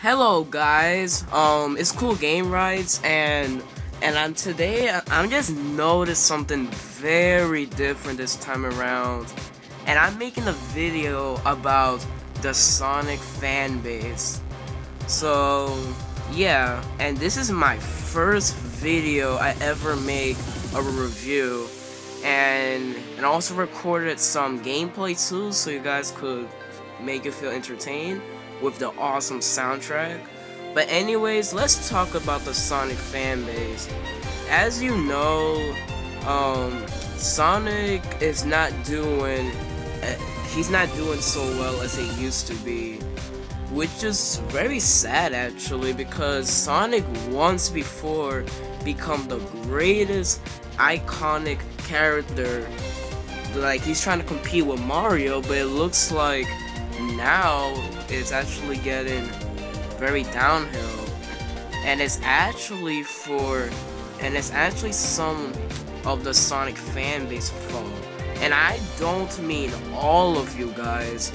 Hello guys, it's Cool Game Rights, and I'm just noticed something very different this time around, and I'm making a video about the Sonic Fanbase. So yeah, and this is my first video I ever made a review, and also recorded some gameplay too, so you guys could make it feel entertained with the awesome soundtrack. But anyways, let's talk about the Sonic Fanbase. As you know, Sonic is not doing he's not doing so well as he used to be, which is very sad actually, because Sonic once before become the greatest iconic character. Like, he's trying to compete with Mario, but it looks like now it's actually getting very downhill, and it's actually some of the Sonic fanbase fault. And I don't mean all of you guys,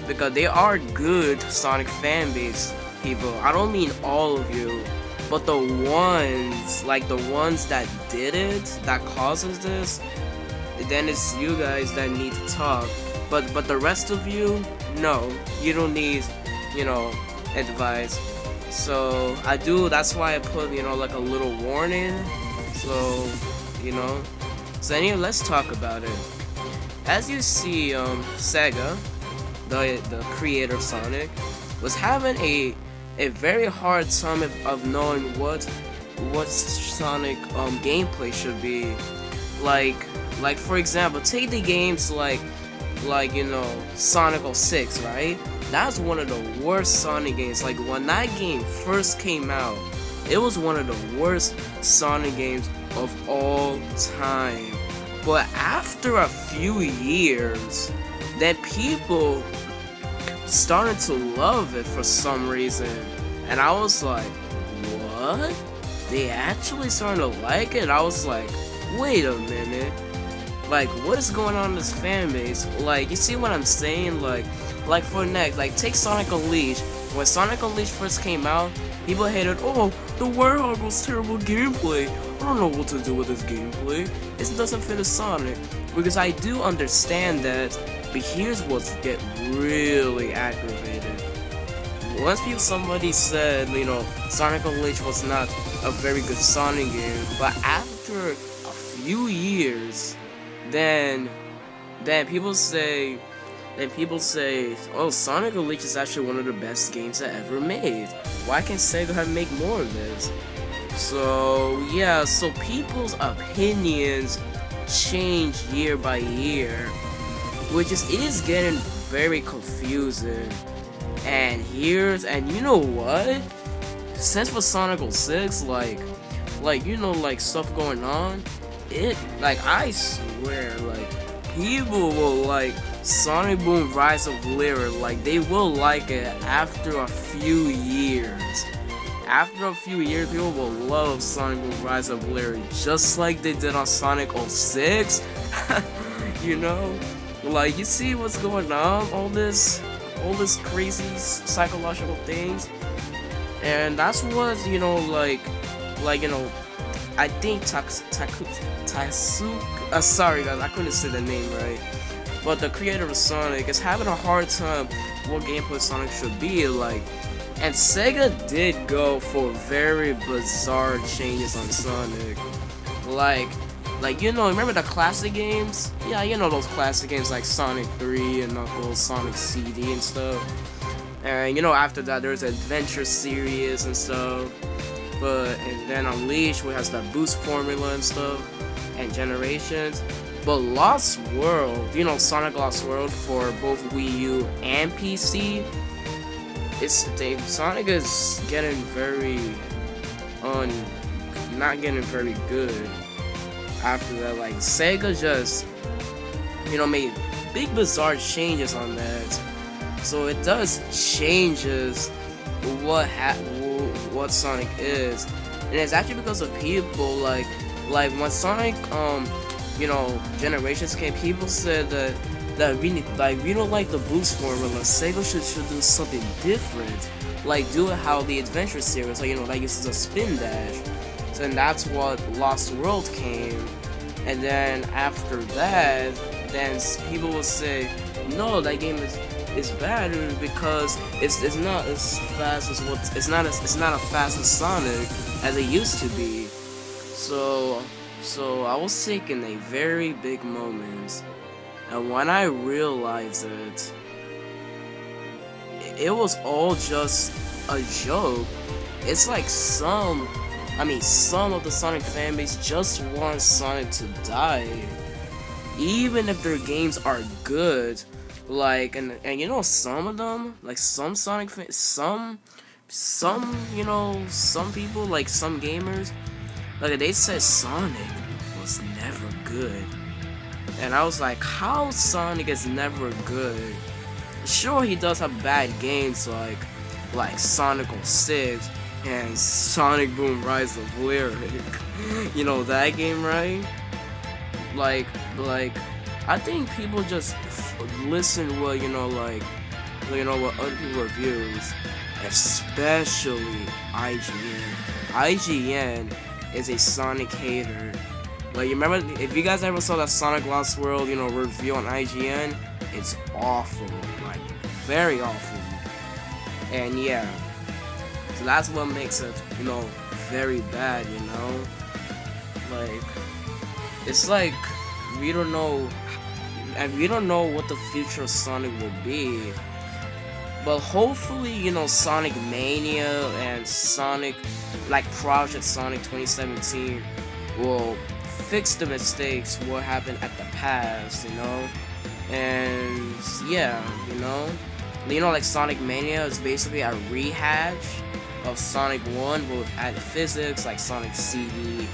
because they are good Sonic fanbase people. I don't mean all of you, but the ones that did it, that causes this, then it's you guys that need to talk. But the rest of you, no, you don't need, advice. So that's why I put, like a little warning. So, so anyway, let's talk about it. As you see, Sega, the creator of Sonic, was having a very hard time of knowing what Sonic gameplay should be. Like for example, take the games like Sonic 06, right? That's one of the worst Sonic games. Like, when that game first came out, it was one of the worst Sonic games of all time. But after a few years, that people started to love it for some reason, and I was like, what? They actually started to like it? I was like, wait a minute. Like, what is going on in this fan base? Like, you see what I'm saying? Like for next, like, take Sonic Unleashed. When Sonic Unleashed first came out, people hated, oh, the Warthog was terrible gameplay. I don't know what to do with this gameplay. It doesn't fit a Sonic. Because I do understand that, but here's what get really aggravated. Once somebody said, Sonic Unleashed was not a very good Sonic game, but after a few years, then people say, oh, Sonic Unleashed is actually one of the best games I ever made. Why can't Sega make more of this? So yeah, so people's opinions change year by year, which is getting very confusing. And you know what? Since for Sonic 06, like stuff going on, I swear, people will like Sonic Boom Rise of Lyra, they will like it after a few years. After a few years, people will love Sonic Boom Rise of Lyra, just like they did on Sonic 06. You see what's going on, all this crazy psychological things, and that's what, I think sorry guys, I couldn't say the name right, but the creator of Sonic is having a hard time what gameplay Sonic should be, and Sega did go for very bizarre changes on Sonic, remember the classic games? Yeah, those classic games like Sonic 3 and Knuckles, Sonic CD and stuff, and after that there's Adventure series and stuff. And then Unleashed, which has that boost formula and stuff, and Generations. But Lost World, Sonic Lost World for both Wii U and PC, Sonic is getting not getting very good. After that, Sega just, made big bizarre changes on that. So it does changes what Sonic is, and it's actually because of people like when Sonic Generations came, people said that we don't like the boost formula. Sega should do something different. like do it how the Adventure series, like, you know, like uses a spin dash. So then that's what Lost World came, and then after that, then people will say, no, that game is bad because it's not as fast as it's not as fast as Sonic as it used to be. So I was taking a very big moment, and when I realized it was all just a joke. It's like some of the Sonic fanbase just want Sonic to die, even if their games are good. Like, and you know, some of them, like some Sonic fans, you know, some people, like some gamers, like they said Sonic was never good. And I was like, how Sonic is never good? Sure, he does have bad games like Sonic 06 and Sonic Boom Rise of Lyric. You know that game, right? Like I think people just listen to what, you know, like, you know, what other people reviews, especially IGN. IGN is a Sonic hater. Like, you remember, if you guys ever saw that Sonic Lost World, you know, review on IGN, it's awful, like, very awful. And yeah, so that's what makes it, you know, very bad, you know? Like, it's like, we don't know, and we don't know what the future of Sonic will be. But hopefully, you know, Sonic Mania and Sonic, like Project Sonic 2017, will fix the mistakes what happened at the past, you know? And yeah, you know, like Sonic Mania is basically a rehash of Sonic 1 with added physics like Sonic CD,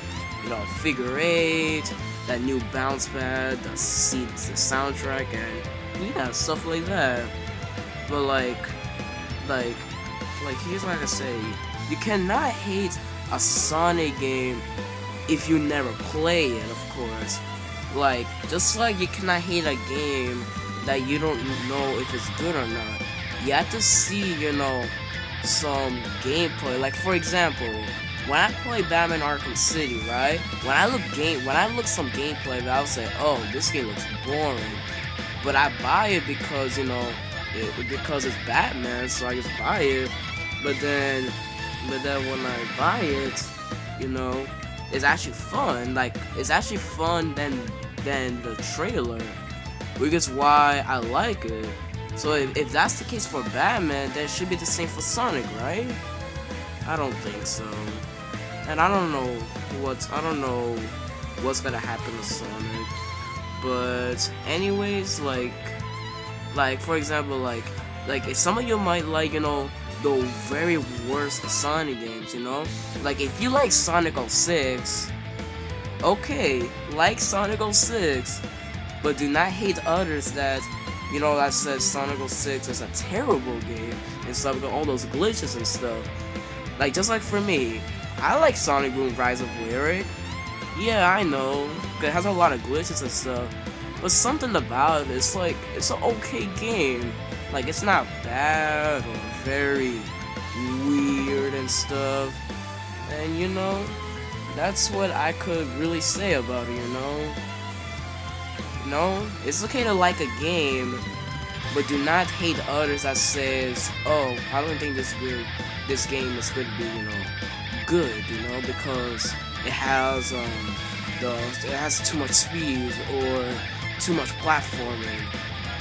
you know, Figure 8, that new bounce pad, the soundtrack, and yeah, stuff like that. But like here's what I can say: you cannot hate a Sonic game if you never play it, of course. Like, just like you cannot hate a game that you don't know if it's good or not. You have to see, you know, some gameplay. Like, for example, when I play Batman Arkham City, right? When I look some gameplay, I'll say, oh, this game looks boring. But I buy it because, you know, because it's Batman, so I just buy it. But then when I buy it, you know, it's actually fun. Like, it's actually fun than the trailer, which is why I like it. So if that's the case for Batman, then it should be the same for Sonic, right? I don't think so. And I don't know what's gonna happen to Sonic. But anyways, like for example, like if some of you might like, you know, the very worst Sonic games, you know? Like, if you like Sonic 06, okay, like Sonic 06, but do not hate others that, you know, that says Sonic 06 is a terrible game and stuff, with all those glitches and stuff. Like, just like for me, I like Sonic Boom Rise of Lyric. Yeah, I know, it has a lot of glitches and stuff, but something about it, it's like, it's an okay game. Like, it's not bad or very weird and stuff. And, you know, that's what I could really say about it, you know? No, it's okay to like a game, but do not hate others that says, oh, I don't think this game is going to be, you know, good, you know, because it has it has too much speed or too much platforming.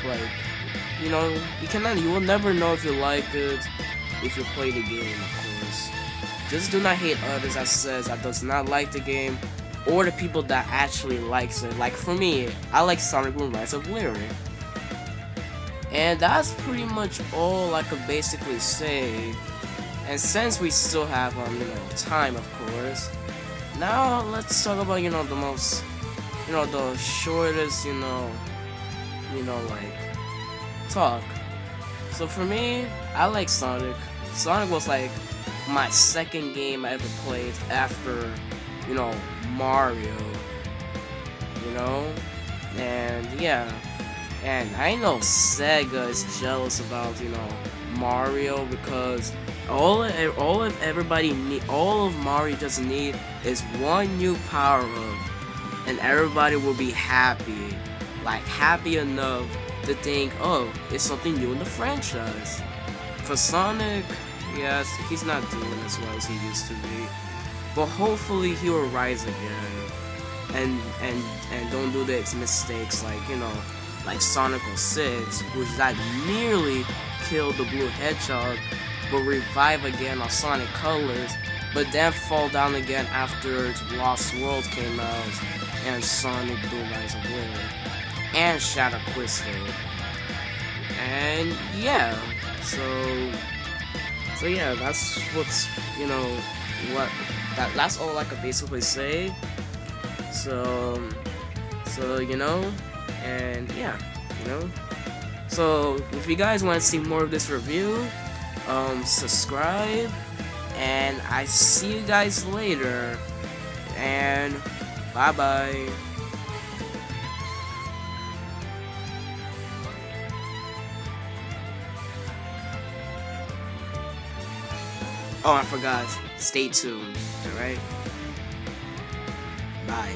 Like, you know, you will never know if you like it if you play the game, of course. Just do not hate others that says that does not like the game, or the people that actually likes it. Like for me, I like Sonic Boom Rise of Lyric. And that's pretty much all I could basically say. And since we still have you know, time, of course, now let's talk about, you know, the most, you know, the shortest, you know, like, talk. So for me, I like Sonic. Sonic was like my second game I ever played after, you know, Mario, you know? And yeah, and I know Sega is jealous about, you know, Mario because all of everybody need, all of Mario just need is one new power up, and everybody will be happy, like happy enough to think, oh, it's something new in the franchise. For Sonic, yes, he's not doing as well as he used to be, but hopefully he will rise again, and don't do the mistakes like, you know, like Sonic 06, which like nearly killed the Blue Hedgehog, but revive again on Sonic Colors, but then fall down again after Lost World came out, and Sonic Blue Rise Away, and Shadow Crystal. And yeah, so yeah, that's what's, you know, that's all I could basically say. So you know, and yeah, you know. So if you guys want to see more of this review, subscribe, and I see you guys later, and bye bye. Oh, I forgot. Stay tuned. Alright? Bye.